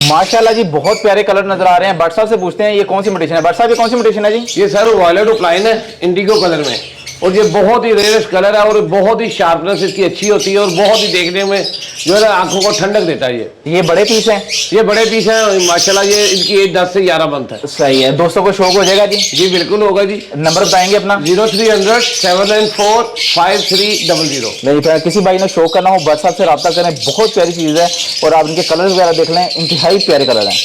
माशाल्लाह जी, बहुत प्यारे कलर नजर आ रहे हैं। भट्ट साहब से पूछते हैं ये कौन सी म्यूटेशन है। भट्ट साहब ये कौन सी म्यूटेशन है जी? ये सर वॉयलेट ऑफलाइन है इंडिगो कलर में, और ये बहुत ही रेयरेस्ट कलर है और बहुत ही शार्पनेस इसकी अच्छी होती है और बहुत ही देखने में जो है ना आंखों को ठंडक देता है। ये बड़े पीस हैं? ये बड़े पीस हैं माशाल्लाह। ये इनकी एज 10 से 11 मंथ है। सही है, दोस्तों को शौक हो जाएगा जी? जी बिल्कुल होगा जी। नंबर बताएंगे अपना? 0300 794 5300। नहीं, किसी भाई ने शौक करना हो भट्ट साहब से रब्ता करें, बहुत प्यारी चीज़ है। और आप इनके कलर वगैरह देख लें, इंतहाई प्यारे कलर हैं।